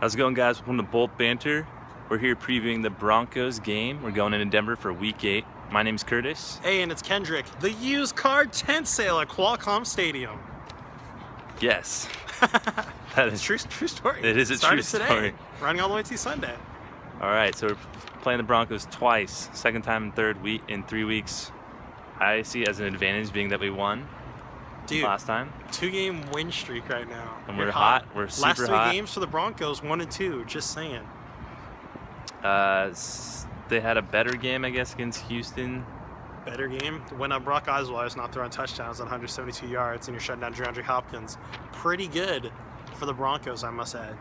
How's it going, guys? Welcome to Bolt Banter. We're here previewing the Broncos game. We're going into Denver for Week 8. My name's Curtis. Hey, and it's Kendrick. The used car tent sale at Qualcomm Stadium. Yes. That is True story. It is a true story. Running all the way to Sunday. All right, so we're playing the Broncos twice. Second time in 3 weeks. I see it as an advantage being that we won last time. 2-game win streak right now. And we're hot. We're super hot. Last 3 games for the Broncos, 1 and 2. Just saying. They had a better game, I guess, against Houston. Better game. When Brock Osweiler's not throwing touchdowns at 172 yards and you're shutting down DeAndre Hopkins. Pretty good for the Broncos, I must add.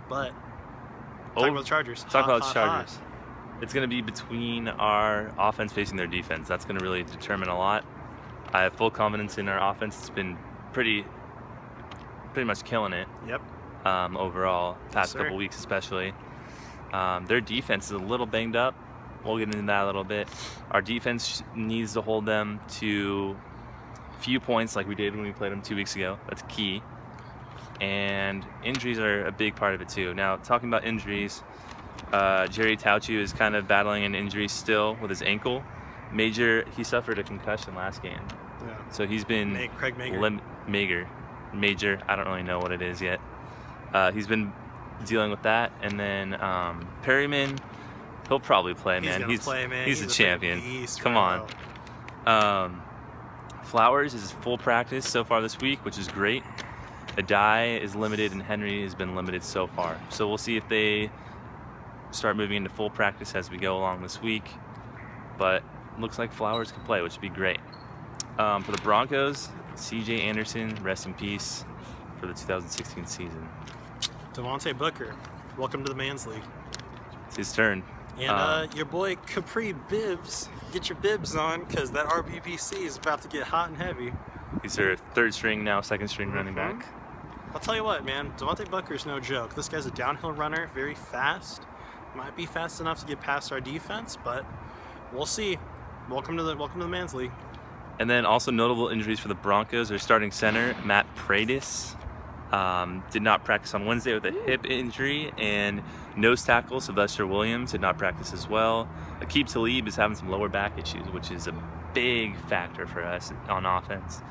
But talk about the Chargers. Talk about the Chargers. It's going to be between our offense facing their defense. That's going to really determine a lot. I have full confidence in our offense. It's been pretty much killing it. Yep. Overall, past couple weeks especially. Their defense is a little banged up. We'll get into that a little bit. Our defense needs to hold them to few points like we did when we played them 2 weeks ago. That's key. And injuries are a big part of it too. Now, talking about injuries, Jerry Tauchu is kind of battling an injury still with his ankle. He suffered a concussion last game. Yeah. So he's been Craig Mager. Major. I don't really know what it is yet. He's been dealing with that, and then Perryman, he'll probably play, man. He's a champion. Come on. Flowers is full practice so far this week, which is great. Adai is limited, and Henry has been limited so far. So we'll see if they start moving into full practice as we go along this week. But looks like Flowers can play, which would be great. For the Broncos, C.J. Anderson, rest in peace for the 2016 season. Devontae Booker, welcome to the Man's League. It's his turn. And your boy Capri Bibbs, get your bibs on, because that RBBC is about to get hot and heavy. He's their third string now, second string running back. I'll tell you what, man, Devontae Booker's no joke. This guy's a downhill runner, very fast. Might be fast enough to get past our defense, but we'll see. Welcome to the Man's League. And then also notable injuries for the Broncos. Their starting center, Matt Paredes, did not practice on Wednesday with a hip injury, and nose tackle Sylvester Williams did not practice as well. Aqib Talib is having some lower back issues, which is a big factor for us on offense.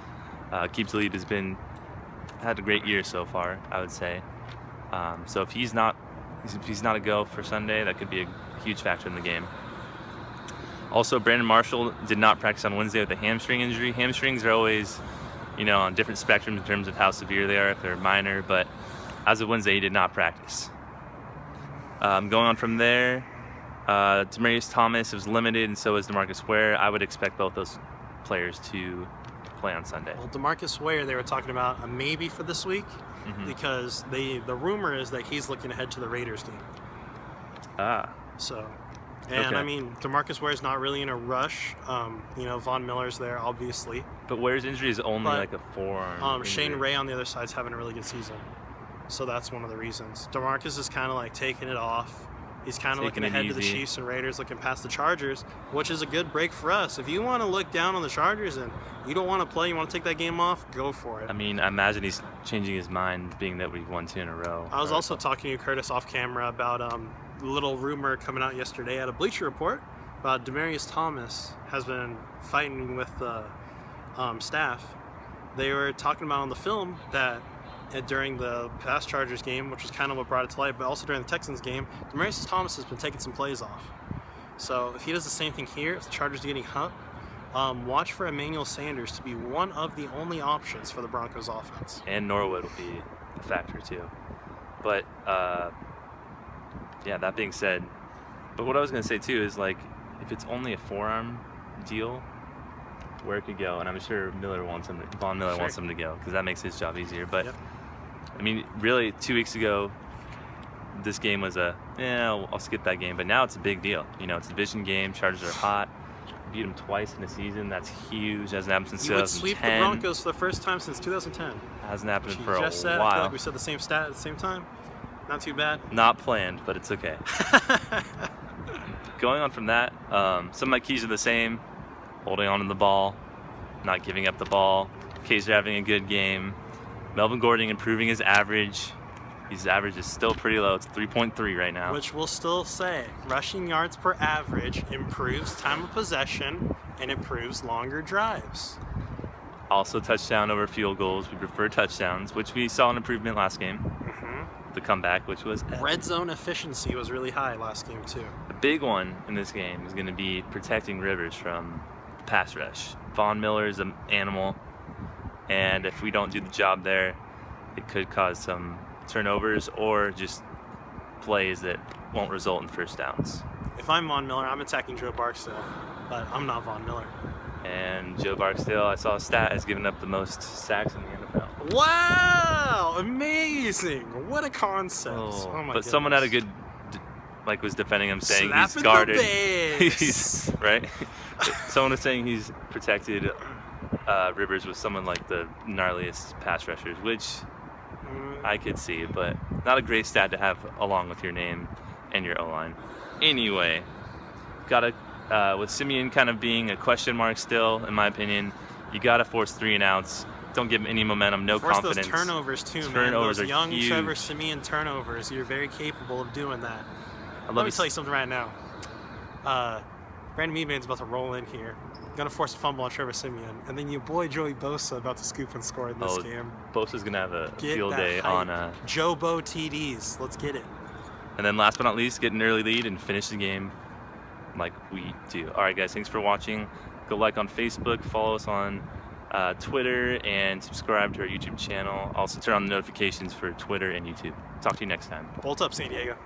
Aqib Talib had a great year so far, I would say. So if he's not a go for Sunday, that could be a huge factor in the game. Also, Brandon Marshall did not practice on Wednesday with a hamstring injury. Hamstrings are always, on different spectrums in terms of how severe they are, if they're minor, but as of Wednesday, he did not practice. Going on from there, Demaryius Thomas was limited, and so is DeMarcus Ware. I would expect both those players to play on Sunday. Well, DeMarcus Ware, they were talking about a maybe for this week, because the rumor is that he's looking ahead to the Raiders game. And I mean, DeMarcus Ware's not really in a rush. Von Miller's there, obviously. But Ware's injury is only like a forearm. Shane Ray on the other side's having a really good season. So that's one of the reasons. DeMarcus is kind of like taking it off. He's kind of looking ahead to the Chiefs and Raiders, looking past the Chargers, which is a good break for us. If you want to look down on the Chargers and you don't want to play, you want to take that game off, go for it. I mean, I imagine he's changing his mind, being that we've won 2 in a row. I was also talking to Curtis off camera about a little rumor coming out yesterday at a Bleacher Report about Demaryius Thomas has been fighting with the staff. They were talking about on the film that during the past Chargers game, which was kind of what brought it to light, but also during the Texans game, Demaryius Thomas has been taking some plays off. So if he does the same thing here, if the Chargers are getting hung, watch for Emmanuel Sanders to be one of the only options for the Broncos offense. And Norwood will be a factor too. But yeah, that being said, but what I was going to say too is, like, if it's only a forearm deal, where it could go, and I'm sure Von Miller wants him to go, because that makes his job easier. But I mean, really, 2 weeks ago, this game was I'll skip that game. But now it's a big deal. It's a division game. Chargers are hot. Beat them twice in a season. That's huge. Hasn't happened since 2010. You would sweep the Broncos for the first time since 2010. Hasn't happened for a while. I feel like we said the same stat at the same time. Not too bad. Not planned, but it's okay. Going on from that, some of my keys are the same. Holding on to the ball, not giving up the ball. Kaiser having a good game. Melvin Gordon improving his average. His average is still pretty low. It's 3.3 right now. Which we'll still say, rushing yards per average improves time of possession and improves longer drives. Also touchdown over field goals. We prefer touchdowns, which we saw an improvement last game. The comeback, which was red zone efficiency was really high last game too. The big one in this game is going to be protecting Rivers from the pass rush. Von Miller is an animal, and if we don't do the job there, it could cause some turnovers or just plays that won't result in first downs. If I'm Von Miller, I'm attacking Joe Barksdale, but I'm not Von Miller. And Joe Barksdale, I saw a stat, has given up the most sacks in the NFL. Wow! Amazing! What a concept. Oh my but goodness. Someone had a good, was defending him, saying Slap he's in guarded. The base. Right? Someone was saying he's protected Rivers with someone like the gnarliest pass rushers, which I could see, but not a great stat to have along with your name and your O-line. Anyway, with Simeon kind of being a question mark still, in my opinion, you gotta force 3 and outs. Don't give him any momentum, no confidence. Force those turnovers too, man. Those young Trevor Simeon turnovers. You're very capable of doing that. Let me tell you something right now. Brandon Meadman's about to roll in here. Gonna force a fumble on Trevor Simeon, and then your boy Joey Bosa about to scoop and score in this game. Bosa's gonna have a field day on Joe Bo TDs. Let's get it. And then last but not least, get an early lead and finish the game like we do. All right, guys, thanks for watching. Go like on Facebook, follow us on Twitter, and subscribe to our YouTube channel. Also turn on the notifications for Twitter and YouTube. Talk to you next time. Bolt up, San Diego.